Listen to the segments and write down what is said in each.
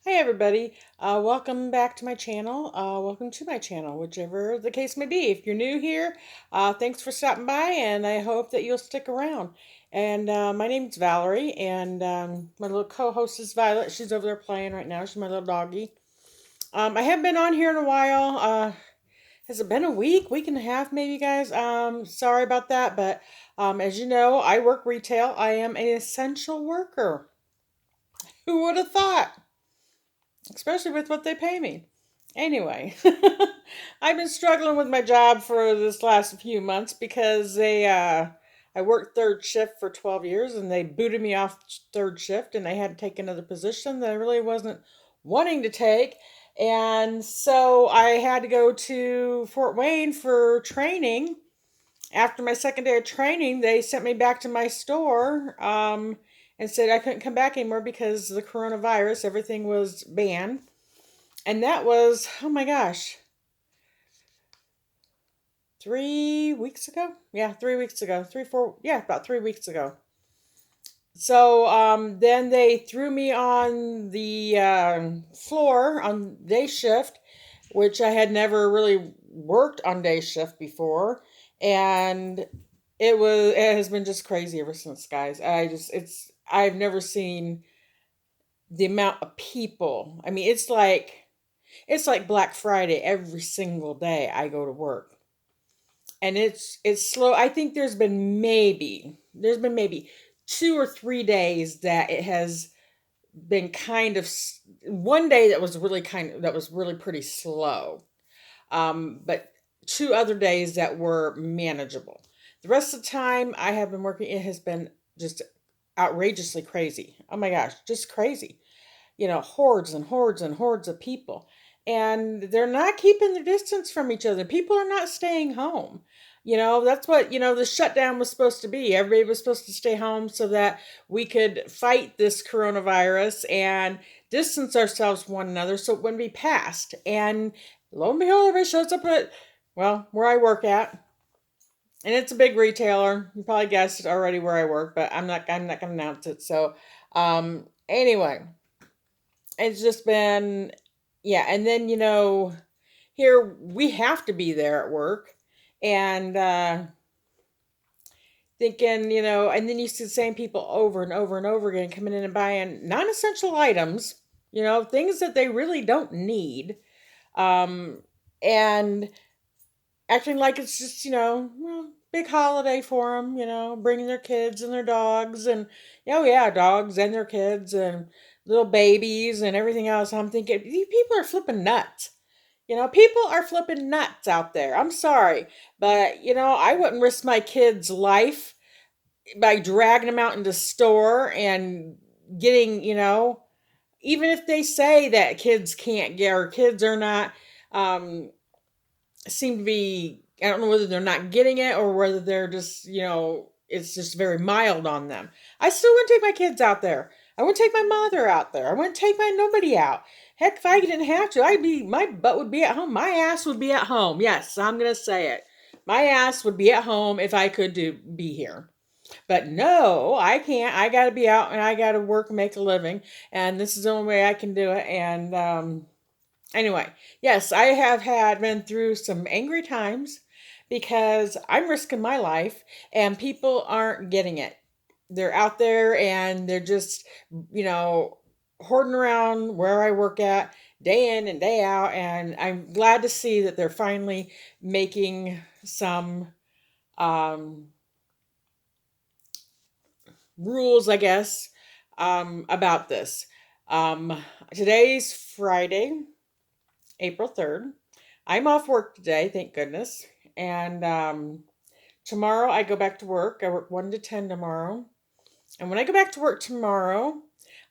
Hey everybody, welcome back to my channel. Welcome to my channel, whichever the case may be. If you're new here, thanks for stopping by, and I hope that you'll stick around. And my name's Valerie, and my little co-host is Violet. She's over there playing right now. She's my little doggy. I haven't been on here in a while. Has it been a week and a half, maybe, guys? Sorry about that, but as you know, I work retail. I am an essential worker. Who would have thought? Especially with what they pay me. Anyway, I've been struggling with my job for this last few months because I worked third shift for 12 years and they booted me off third shift and I had to take another position that I really wasn't wanting to take. And so I had to go to Fort Wayne for training. After my second day of training, they sent me back to my store and said I couldn't come back anymore because of the coronavirus. Everything was banned. And that was, oh my gosh, 3 weeks ago? Yeah, 3 weeks ago. About 3 weeks ago. So then they threw me on the floor on day shift, which I had never really worked on day shift before. And it has been just crazy ever since, guys. I've never seen the amount of people. I mean, it's like Black Friday every single day I go to work. And it's slow. I think there's been maybe 2 or 3 days that it has been kind of one day that was really pretty slow. But two other days that were manageable. The rest of the time I have been working, it has been just outrageously crazy. Oh my gosh, just crazy. Hordes and hordes and hordes of people. And they're not keeping their distance from each other. People are not staying home. That's what, the shutdown was supposed to be. Everybody was supposed to stay home so that we could fight this coronavirus and distance ourselves from one another so it wouldn't be passed. And lo and behold, everybody shows up at, well, where I work at. And it's a big retailer. You probably guessed already where I work, but I'm not gonna announce it. So anyway, it's just been, yeah. And then here we have to be there at work, and thinking, and then you see the same people over and over and over again coming in and buying non-essential items, things that they really don't need, um and acting like it's just, well, big holiday for them, bringing their kids and their dogs and, oh yeah, dogs and their kids and little babies and everything else. I'm thinking, these people are flipping nuts. People are flipping nuts out there. I'm sorry, but, I wouldn't risk my kid's life by dragging them out into the store and getting, even if they say that kids can't get, or kids are not, um, seem to be, I don't know whether they're not getting it or whether they're just, it's just very mild on them. I still wouldn't take my kids out there. I wouldn't take my mother out there. I wouldn't take my nobody out. Heck, if I didn't have to, my butt would be at home. My ass would be at home. Yes, I'm gonna say it. My ass would be at home if I could be here. But no, I can't. I gotta be out and I gotta work and make a living. And this is the only way I can do it. And anyway, yes, I have been through some angry times because I'm risking my life and people aren't getting it. They're out there and they're just, hoarding around where I work at day in and day out. And I'm glad to see that they're finally making some um, rules, I guess, about this. Um, Today's Friday, April 3rd. I'm off work today, thank goodness. And tomorrow I go back to work. I work 1 to 10 tomorrow. And when I go back to work tomorrow,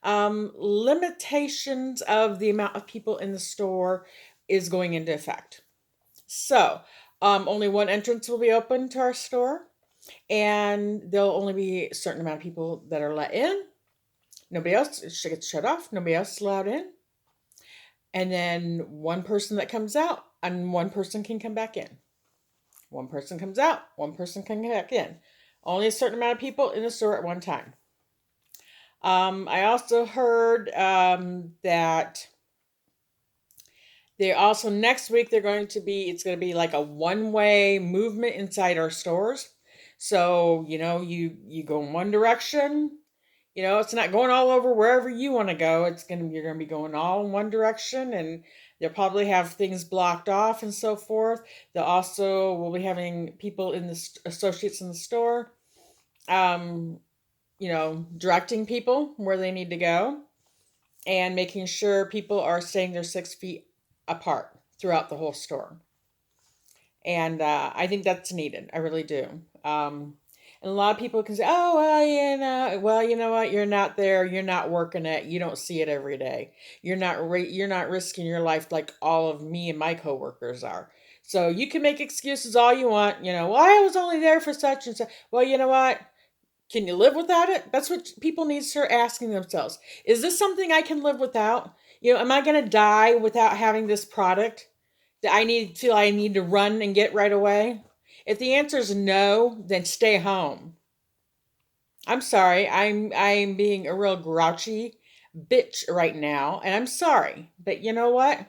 limitations of the amount of people in the store is going into effect. So, only one entrance will be open to our store, and there'll only be a certain amount of people that are let in. Nobody else gets shut off. Nobody else is allowed in. And then one person that comes out, and one person can come back in. One person comes out, one person can come back in. Only a certain amount of people in the store at one time. I also heard that they also next week it's going to be like a one-way movement inside our stores. So, you go in one direction, it's not going all over wherever you want to go. You're going to be going all in one direction, and they'll probably have things blocked off and so forth. They'll also will be having people in the associates in the store, um, directing people where they need to go and making sure people are staying their 6 feet apart throughout the whole store. And I think that's needed. I really do. And a lot of people can say, "Oh, well, you know what? You're not there. You're not working it. You don't see it every day. You're not risking your life like all of me and my coworkers are." So you can make excuses all you want. Well, I was only there for such and such. Well, you know what? Can you live without it? That's what people need to start asking themselves. Is this something I can live without? Am I going to die without having this product that I need to run and get right away? If the answer is no, then stay home. I'm sorry. I'm being a real grouchy bitch right now, and I'm sorry. But you know what?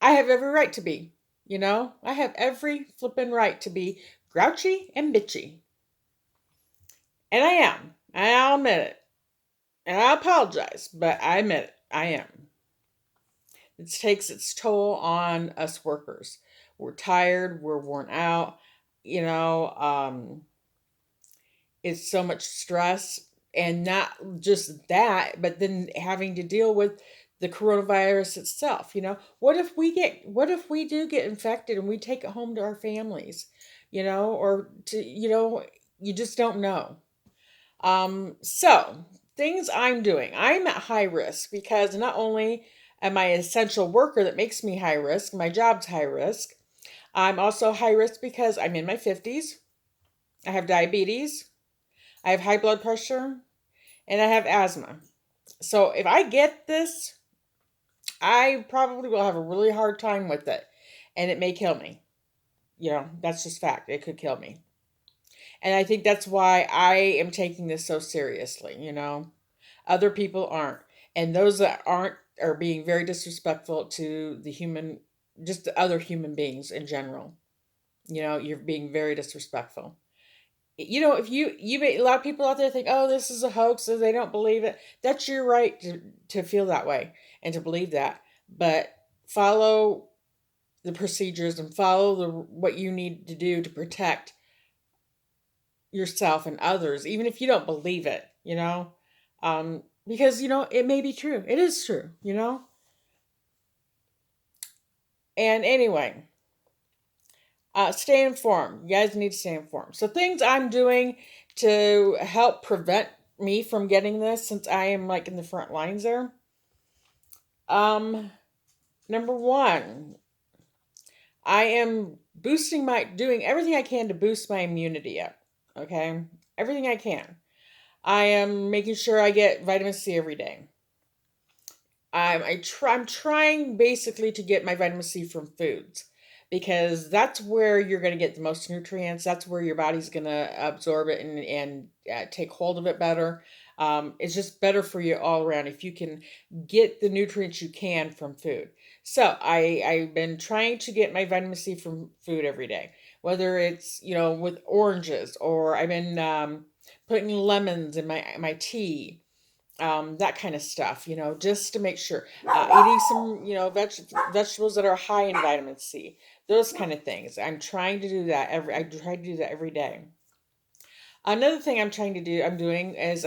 I have every right to be. I have every flippin' right to be grouchy and bitchy. And I am. And I'll admit it. And I apologize, but I admit it. I am. It takes its toll on us workers. We're tired, we're worn out. You know, um, it's so much stress, and not just that, but then having to deal with the coronavirus itself. What if we do get infected and we take it home to our families, or you just don't know. So things I'm doing, I'm at high risk because not only am I an essential worker that makes me high risk, my job's high risk. I'm also high risk because I'm in my 50s. I have diabetes, I have high blood pressure, and I have asthma. So if I get this, I probably will have a really hard time with it, and it may kill me. That's just fact. It could kill me. And I think that's why I am taking this so seriously. Other people aren't. And those that aren't are being very disrespectful to just the other human beings in general. You're being very disrespectful. If a lot of people out there think, oh, this is a hoax, so they don't believe it. That's your right to feel that way and to believe that. But follow the procedures and follow what you need to do to protect yourself and others, even if you don't believe it. Because it may be true. It is true. And anyway, stay informed. You guys need to stay informed. So things I'm doing to help prevent me from getting this, since I am like in the front lines there. Number one, I am doing everything I can to boost my immunity up. Okay, everything I can. I am making sure I get vitamin C every day. I'm trying basically to get my vitamin C from foods, because that's where you're going to get the most nutrients. That's where your body's going to absorb it and take hold of it better. It's just better for you all around if you can get the nutrients you can from food. So I've been trying to get my vitamin C from food every day, whether it's with oranges, or I've been putting lemons in my tea, that kind of stuff, just to make sure. Eating some, vegetables that are high in vitamin C, those kind of things. I try to do that every day. Another thing I'm doing is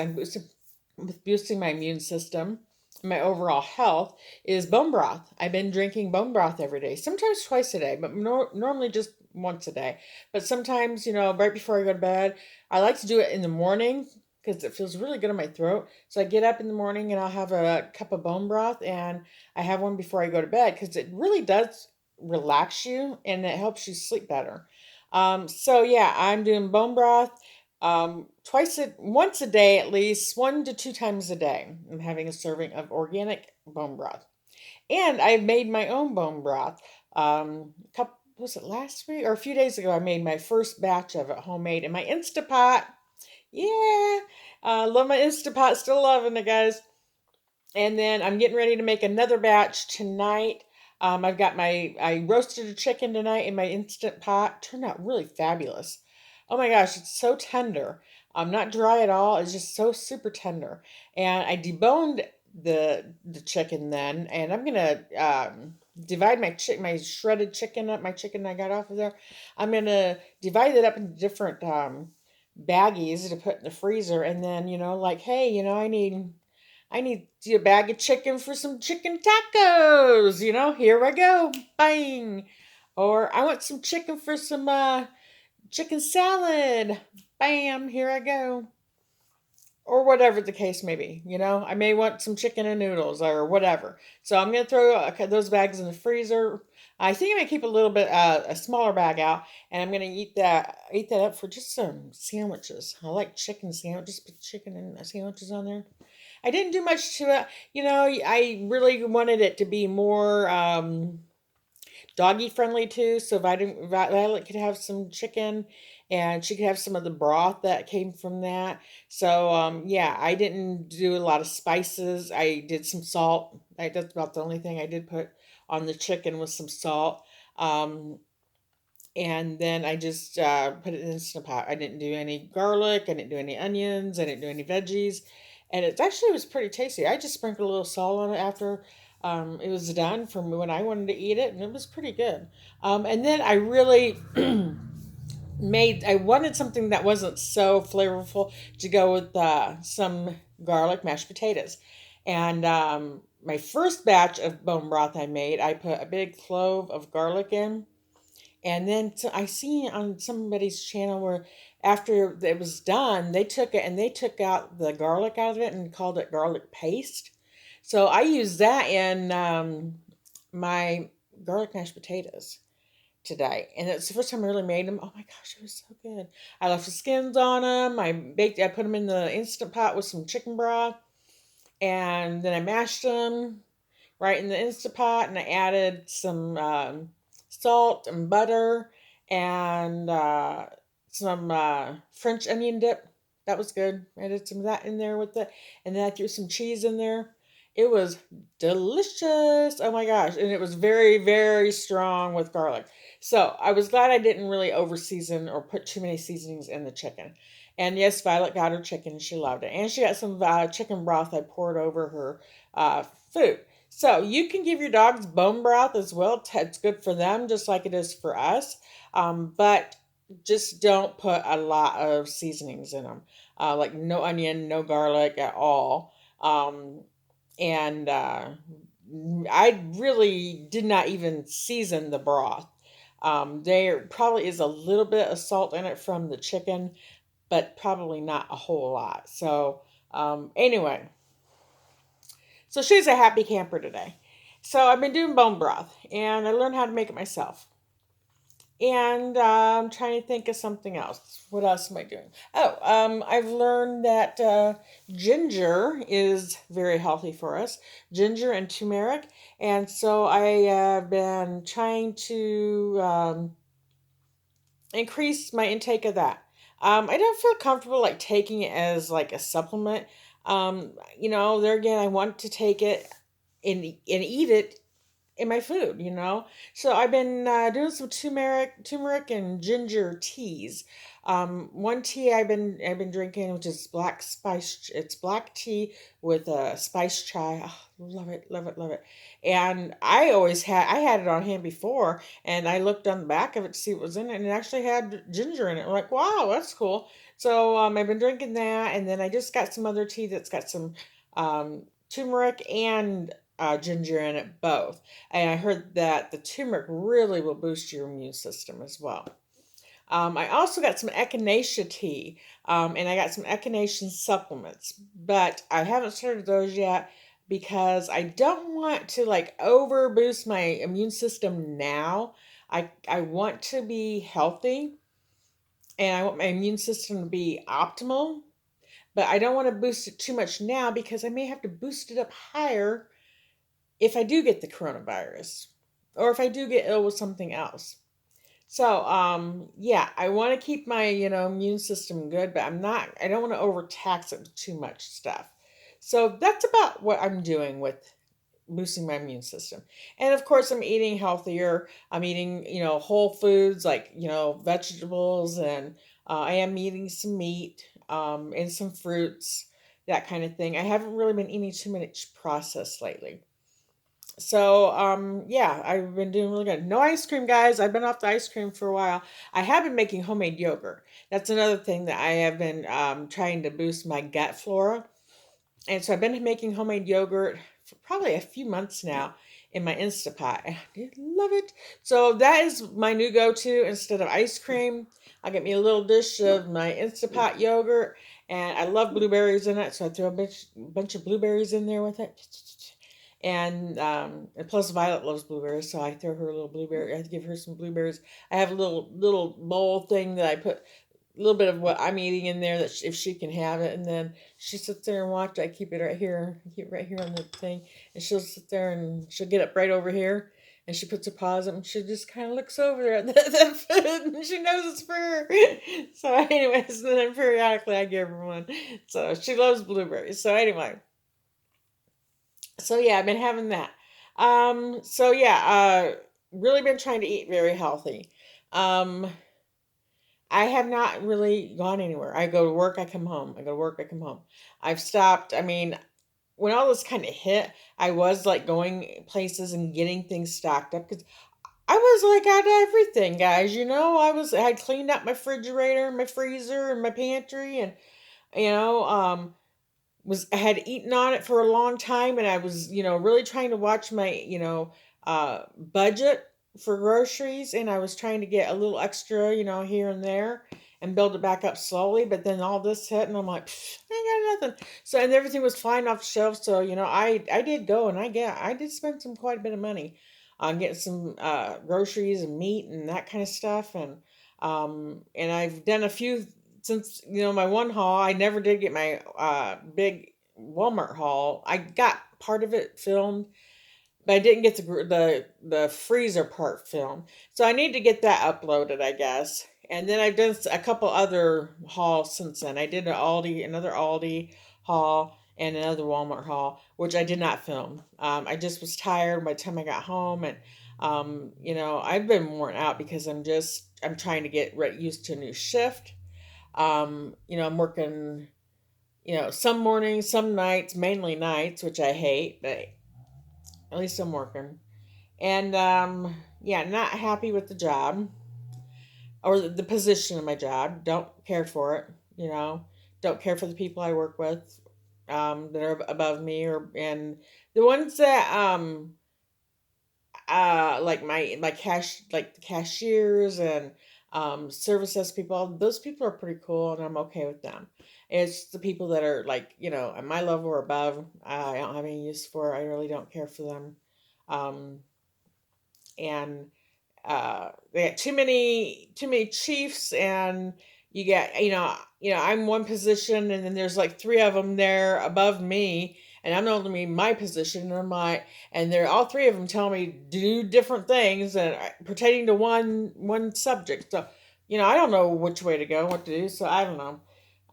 boosting my immune system, my overall health, is bone broth. I've been drinking bone broth every day, sometimes twice a day, but normally just once a day. But sometimes, right before I go to bed, I like to do it in the morning because it feels really good in my throat. So I get up in the morning and I'll have a cup of bone broth, and I have one before I go to bed because it really does relax you and it helps you sleep better. So yeah, I'm doing bone broth once a day, at least 1 to 2 times a day. I'm having a serving of organic bone broth, and I made my own bone broth. Was it last week or a few days ago? I made my first batch of it homemade in my Instapot. Yeah, Love my Instant Pot, still loving it, guys. And then I'm getting ready to make another batch tonight. I've got I roasted a chicken tonight in my Instant Pot. Turned out really fabulous. Oh my gosh, it's so tender. Not dry at all. It's just so super tender. And I deboned the chicken then, and I'm gonna divide my shredded chicken up, my chicken I got off of there. I'm gonna divide it up into different baggies to put in the freezer, and then like, hey, I need a bag of chicken for some chicken tacos. Here I go. Bang. Or I want some chicken for some chicken salad. Bam. Here I go. Or whatever the case may be. I may want some chicken and noodles or whatever. So I'm going to throw those bags in the freezer. I think I may keep a little bit, a smaller bag out, and I'm going to eat that up for just some sandwiches. I like chicken sandwiches. Put chicken and sandwiches on there. I didn't do much to it. I really wanted it to be more doggy friendly too. So Violet could have some chicken, and she could have some of the broth that came from that. So yeah, I didn't do a lot of spices. I did some salt. That's about the only thing I did put on the chicken was some salt. Um, and then I just put it in the Instant Pot. I didn't do any garlic. I didn't do any onions. I didn't do any veggies, and it actually was pretty tasty. I just sprinkled a little salt on it after it was done for me when I wanted to eat it, and it was pretty good. And then I really I wanted something that wasn't so flavorful to go with some garlic mashed potatoes, and my first batch of bone broth I made, I put a big clove of garlic in, and then I see on somebody's channel where after it was done, they took it and they took out the garlic out of it and called it garlic paste. So I used that in my garlic mashed potatoes today. And it's the first time I really made them. Oh my gosh, it was so good. I left the skins on them. I put them in the Instant Pot with some chicken broth. And then I mashed them right in the Instant Pot, and I added some salt and butter and some French onion dip. That was good. I did some of that in there with it, and then I threw some cheese in there. It was delicious. Oh my gosh. And it was very, very strong with garlic. So I was glad I didn't really over season or put too many seasonings in the chicken. And yes, Violet got her chicken. She loved it. And she got some chicken broth I poured over her food. So you can give your dogs bone broth as well. It's good for them, just like it is for us. But just don't put a lot of seasonings in them, like no onion, no garlic at all. And I really did not even season the broth. There probably is a little bit of salt in it from the chicken, but probably not a whole lot. So anyway, so she's a happy camper today. So I've been doing bone broth, and I learned how to make it myself. And I'm trying to think of something else. What else am I doing? Oh, I've learned that ginger is very healthy for us. Ginger and turmeric. And so I have been trying to increase my intake of that. I don't feel comfortable like taking it as like a supplement. There again, I want to take it and eat it in my food. So I've been doing some turmeric and ginger teas. One tea I've been drinking, which is black spice. It's black tea with a spice chai. Oh, love it, love it, love it. And I had it on hand before, and I looked on the back of it to see what was in it, and it actually had ginger in it. I'm like, wow, that's cool. So I've been drinking that, and then I just got some other tea that's got some turmeric and ginger in it both. And I heard that the turmeric really will boost your immune system as well. I also got some echinacea tea, and I got some echinacea supplements, but I haven't started those yet because I don't want to like over boost my immune system now. I want to be healthy, and I want my immune system to be optimal, but I don't want to boost it too much now because I may have to boost it up higher if I do get the coronavirus or if I do get ill with something else. Yeah, I want to keep my, immune system good, but I don't want to overtax it with too much stuff. So that's about what I'm doing with boosting my immune system. And of course, I'm eating healthier. I'm eating, whole foods like, vegetables, and I am eating some meat, and some fruits, that kind of thing. I haven't really been eating too much processed lately. Yeah, I've been doing really good. No ice cream, guys. I've been off the ice cream for a while. I have been making homemade yogurt. That's another thing that I have been trying to boost my gut flora. And so I've been making homemade yogurt for probably a few months now in my Instapot. I love it. So that is my new go-to instead of ice cream. I'll get me a little dish of my Instapot yogurt, and I love blueberries in it, so I throw a bunch of blueberries in there with it. And plus Violet loves blueberries, so I throw her a little blueberry. I give her some blueberries. I have a little bowl thing that I put a little bit of what I'm eating in there, that if she can have it, and then she sits there and watch. I keep it right here. I keep it right here on the thing, and she'll sit there and she'll get up right over here, and she puts her paws up and she just kind of looks over there at the food, and she knows it's for her. So, anyways, then periodically I give her one. So she loves blueberries. So yeah, I've been having that. Really been trying to eat very healthy. Um, I have not really gone anywhere. I go to work, I come home. I go to work, I come home. I've stopped. I mean, when all this kind of hit, I was like going places and getting things stocked up because I was like out of everything, guys. I had cleaned up my refrigerator, my freezer, and my pantry, and you know, um, was I had eaten on it for a long time, and I was, really trying to watch my, budget for groceries, and I was trying to get a little extra, here and there, and build it back up slowly. But then all this hit, and I'm like, "Pfft, I ain't got nothing." So, and everything was flying off the shelves. So, I did go, and I did spend some quite a bit of money on getting some groceries and meat and that kind of stuff, and I've done a few since my one haul. I never did get my big Walmart haul. I got part of it filmed, but I didn't get the freezer part filmed. So I need to get that uploaded, I guess. And then I've done a couple other hauls since then. I did another Aldi haul, and another Walmart haul, which I did not film. I just was tired by the time I got home, and I've been worn out because I'm trying to get used to a new shift. I'm working, some mornings, some nights, mainly nights, which I hate, but at least I'm working. And yeah, not happy with the job or the position of my job. Don't care for it, you know. Don't care for the people I work with, that are above me, and the ones that like my like the cashiers and service desk people. Those people are pretty cool, and I'm okay with them. It's the people that are like, at my level or above, I don't have any use for. I really don't care for them. Um and they got too many chiefs, and you get, I'm one position, and then there's like three of them there above me, and I'm only in my position, and I'm like, and they're all three of them telling me to do different things and pertaining to one subject. So I don't know which way to go, what to do. So I don't know.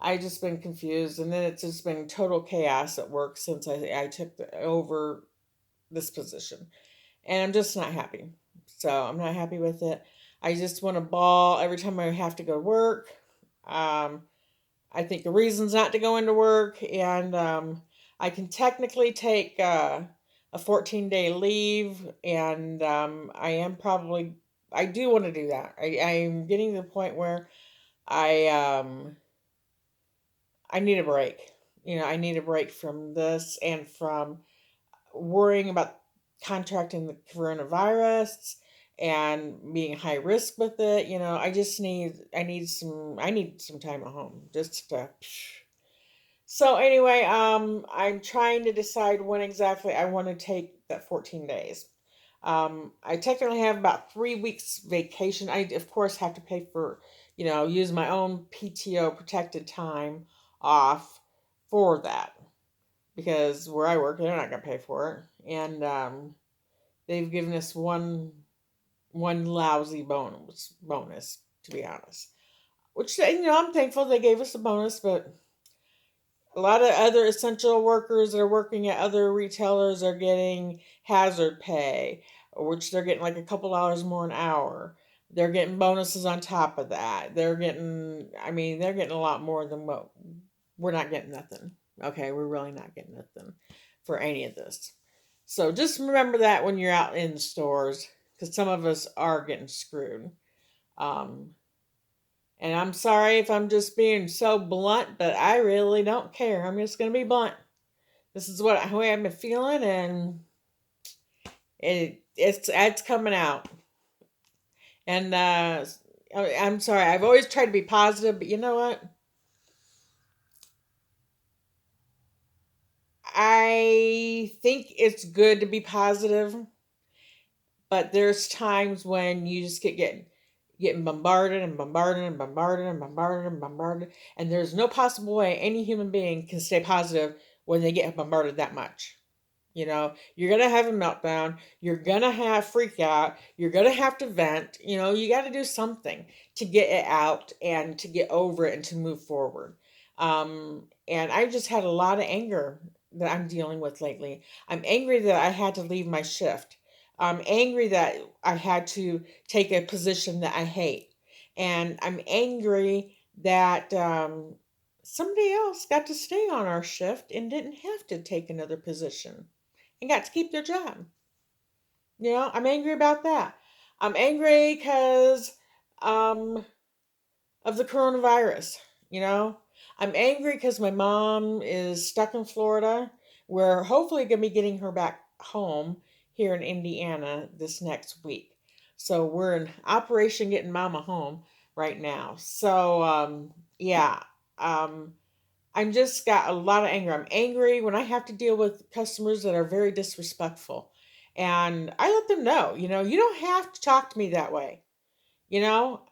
I just been confused, and then it's just been total chaos at work since I took over this position, and I'm just not happy. So I'm not happy with it. I just want to bawl every time I have to go to work. Um, I think the reasons not to go into work, and I can technically take a 14-day leave, and I do want to do that. I'm getting to the point where I um, I need a break. I need a break from this and from worrying about contracting the coronavirus and being high risk with it. I need some time at home just to. So anyway, I'm trying to decide when exactly I want to take that 14 days. I technically have about 3 weeks vacation. I of course have to pay for, use my own PTO, protected time off, for that, because where I work, they're not going to pay for it. And they've given us one. one lousy bonus, to be honest. Which, I'm thankful they gave us a bonus, but a lot of other essential workers that are working at other retailers are getting hazard pay, which they're getting like a couple dollars more an hour. They're getting bonuses on top of that. They're getting a lot more than what we're not getting nothing. Okay, we're really not getting nothing for any of this. So just remember that when you're out in the stores, because some of us are getting screwed. Um, and I'm sorry if I'm just being so blunt, but I really don't care. I'm just going to be blunt. This is what how I've been feeling, and it's coming out. And I'm sorry. I've always tried to be positive, but you know what? I think it's good to be positive, but there's times when you just getting bombarded and bombarded and bombarded and bombarded and bombarded, and there's no possible way any human being can stay positive when they get bombarded that much. You're going to have a meltdown. You're going to have freak out. You're going to have to vent. You got to do something to get it out and to get over it and to move forward. And I've just had a lot of anger that I'm dealing with lately. I'm angry that I had to leave my shift. I'm angry that I had to take a position that I hate. And I'm angry that somebody else got to stay on our shift and didn't have to take another position and got to keep their job. I'm angry about that. I'm angry because um, of the coronavirus. You know, I'm angry because my mom is stuck in Florida. We're hopefully going to be getting her back home here in Indiana this next week. So we're in Operation Getting Mama Home right now. So, yeah. Um, I'm just got a lot of anger. I'm angry when I have to deal with customers that are very disrespectful. And I let them know, you don't have to talk to me that way. You know,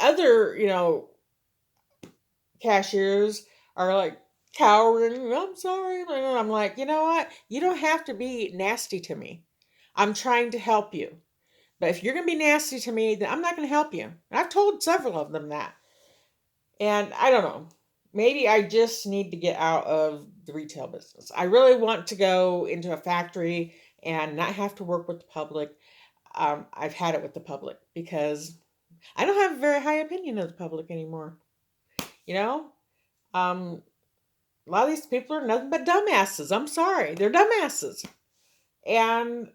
Other, cashiers are like cowering. I'm sorry. And I'm like, you know what? You don't have to be nasty to me. I'm trying to help you. But if you're going to be nasty to me, then I'm not going to help you. And I've told several of them that. And I don't know. Maybe I just need to get out of the retail business. I really want to go into a factory and not have to work with the public. I've had it with the public because I don't have a very high opinion of the public anymore. You know, um, a lot of these people are nothing but dumbasses. I'm sorry, they're dumbasses, and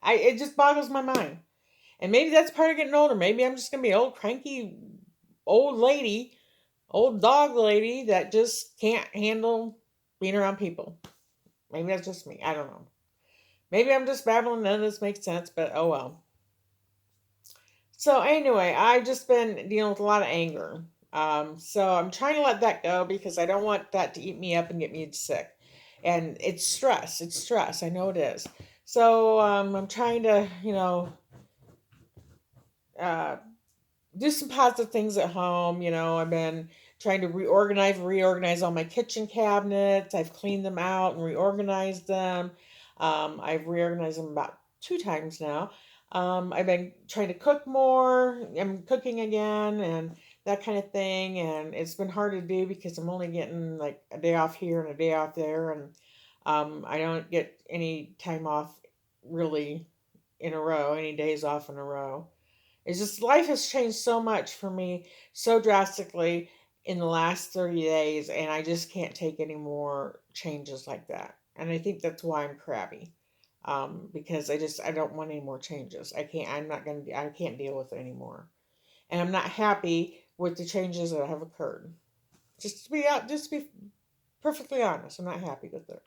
it just boggles my mind. And maybe that's part of getting older. Maybe I'm just gonna be an old cranky old lady, old dog lady that just can't handle being around people. Maybe that's just me. I don't know. Maybe I'm just babbling. None of this makes sense, but oh well. So anyway, I've just been dealing with a lot of anger. So I'm trying to let that go because I don't want that to eat me up and get me sick. And it's stress. It's stress. I know it is. So I'm trying to, uh, do some positive things at home. I've been trying to reorganize all my kitchen cabinets. I've cleaned them out and reorganized them. I've reorganized them about 2 times now. I've been trying to cook more. I'm cooking again and that kind of thing. And it's been hard to do because I'm only getting like a day off here and a day off there. And I don't get any time off really in a row, any days off in a row. It's just life has changed so much for me so drastically in the last 30 days, and I just can't take any more changes like that. And I think that's why I'm crabby. Because I don't want any more changes. I can't deal with it anymore. And I'm not happy with the changes that have occurred. Just to be perfectly honest, I'm not happy with it.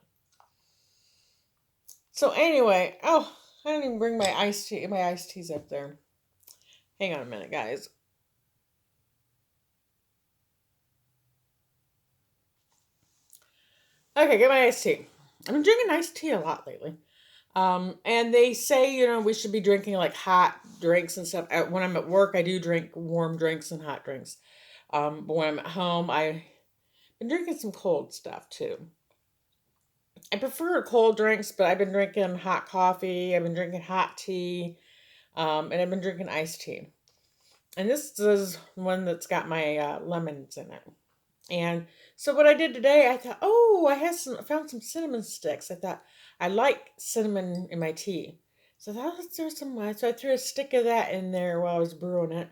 So anyway, I didn't even bring my iced teas up there. Hang on a minute, guys. Okay, get my iced tea. I've been drinking iced tea a lot lately. And they say, we should be drinking like hot drinks and stuff. When I'm at work, I do drink warm drinks and hot drinks. But when I'm at home, I've been drinking some cold stuff too. I prefer cold drinks, but I've been drinking hot coffee. I've been drinking hot tea, and I've been drinking iced tea. And this is one that's got my lemons in it. And so what I did today, I thought, oh, I found some cinnamon sticks. I thought I like cinnamon in my tea. So I thought, let's throw some. So I threw a stick of that in there while I was brewing it,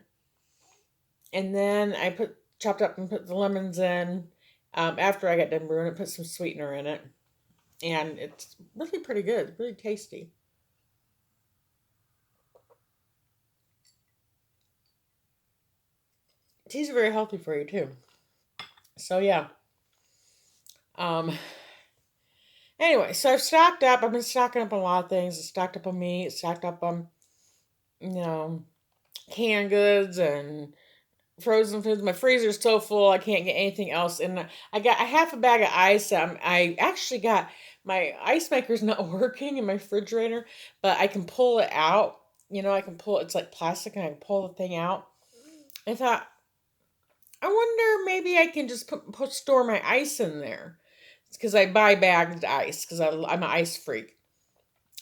and then I put chopped up and put the lemons in. After I got done brewing it, put some sweetener in it, and it's really pretty good, really tasty. Tea's very healthy for you too. So yeah. Um. Anyway, so I've stocked up. I've been stocking up on a lot of things. I stocked up on meat. Stocked up on you know canned goods and frozen foods. My freezer's so full I can't get anything else in there. I got a half a bag of ice. I actually got my ice maker's not working in my refrigerator, but I can pull it out. I can pull it's like plastic and I can pull the thing out. I thought, I wonder maybe I can just store my ice in there. It's because I buy bagged ice because I'm an ice freak.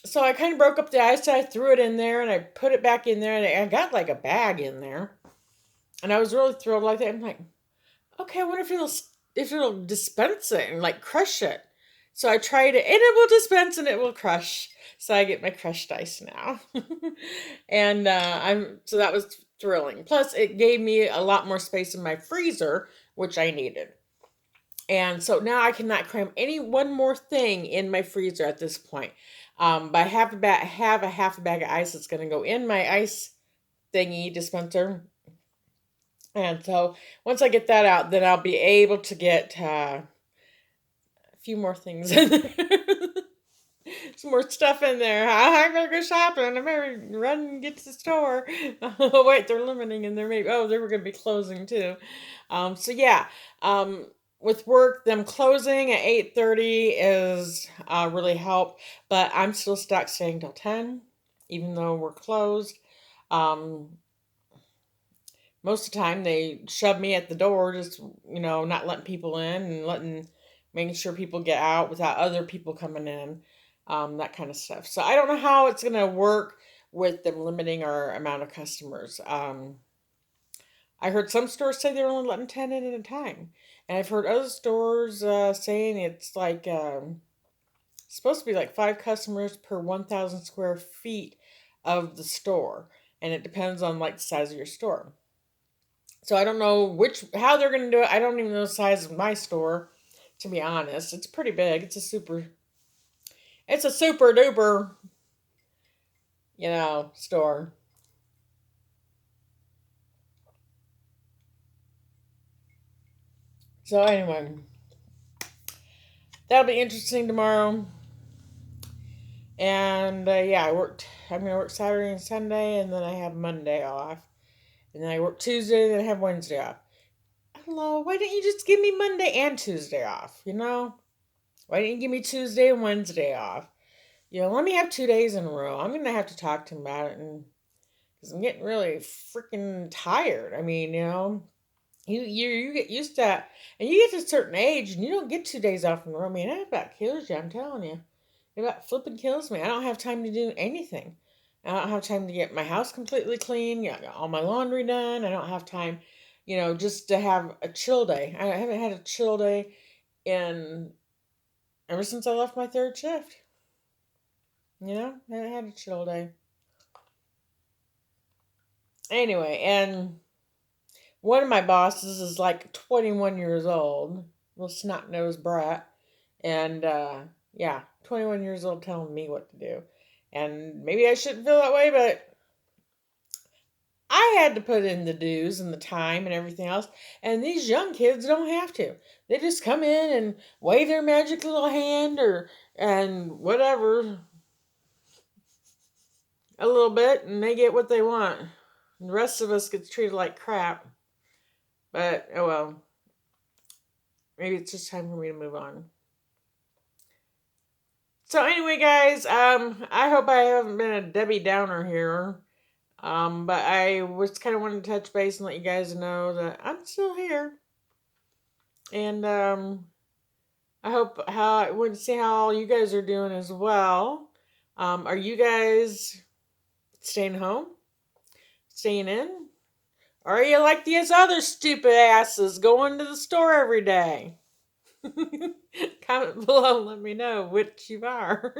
So I kind of broke up the ice. I threw it in there and I put it back in there and I got like a bag in there. And I was really thrilled like that. I'm like, okay, I wonder if it'll dispense it and like crush it. So I tried it and it will dispense and it will crush. So I get my crushed ice now. And I'm so that was thrilling. Plus it gave me a lot more space in my freezer, which I needed. And so now I cannot cram any one more thing in my freezer at this point. But I have a half a bag of ice that's going to go in my ice thingy dispenser. And so once I get that out, then I'll be able to get a few more things in there. Some more stuff in there. I better go shopping. I better run and get to the store. Oh, wait, they're limiting and they're maybe, oh, they were going to be closing too. So yeah, with work, them closing at 8:30 is really helped, but I'm still stuck staying till 10, even though we're closed. Um, Most of the time they shove me at the door, just not letting people in and making sure people get out without other people coming in, that kind of stuff. So I don't know how it's gonna work with them limiting our amount of customers. I heard some stores say they're only letting 10 in at a time, and I've heard other stores saying it's like supposed to be like 5 customers per 1,000 square feet of the store, and it depends on like the size of your store. So I don't know how they're gonna do it. I don't even know the size of my store, to be honest. It's pretty big. It's a super duper, store. So anyway, that'll be interesting tomorrow. And yeah, I'm gonna work Saturday and Sunday, and then I have Monday off, and then I work Tuesday, then I have Wednesday off. Hello, why didn't you just give me Monday and Tuesday off? Why didn't you give me Tuesday and Wednesday off? Let me have 2 days in a row. I'm gonna have to talk to him about it, and because I'm getting really freaking tired. I mean, you get used to that, and you get to a certain age, and you don't get 2 days off in a row. I mean, that about kills you. I'm telling you, it about flipping kills me. I don't have time to do anything. I don't have time to get my house completely clean. Got all my laundry done. I don't have time, just to have a chill day. I haven't had a chill day in ever since I left my third shift. I haven't had a chill day. Anyway, and one of my bosses is like 21 years old, little snot nosed brat, and yeah, 21 years old telling me what to do. And maybe I shouldn't feel that way, but I had to put in the dues and the time and everything else, and these young kids don't have to. They just come in and wave their magic little hand and whatever a little bit, and they get what they want. The rest of us gets treated like crap. But oh well, maybe it's just time for me to move on. So anyway, guys, I hope I haven't been a Debbie Downer here. But I was kind of wanting to touch base and let you guys know that I'm still here, and I want to see how all you guys are doing as well. Are you guys staying home, staying in, or are you like these other stupid asses going to the store every day? Comment below and let me know which you are.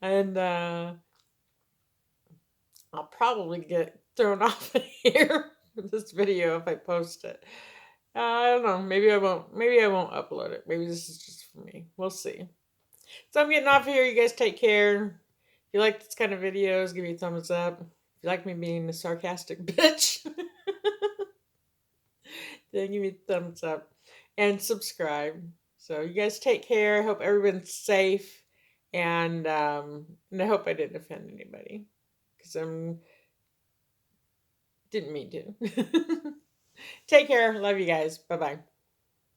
And I'll probably get thrown off of here with this video if I post it. I don't know. Maybe I won't. Maybe I won't upload it. Maybe this is just for me. We'll see. So I'm getting off here. You guys take care. If you like this kind of videos, give me a thumbs up. If you like me being a sarcastic bitch, then give me a thumbs up and subscribe. So you guys take care. I hope everyone's safe, and I hope I didn't offend anybody because I didn't mean to. Take care. Love you guys. Bye bye.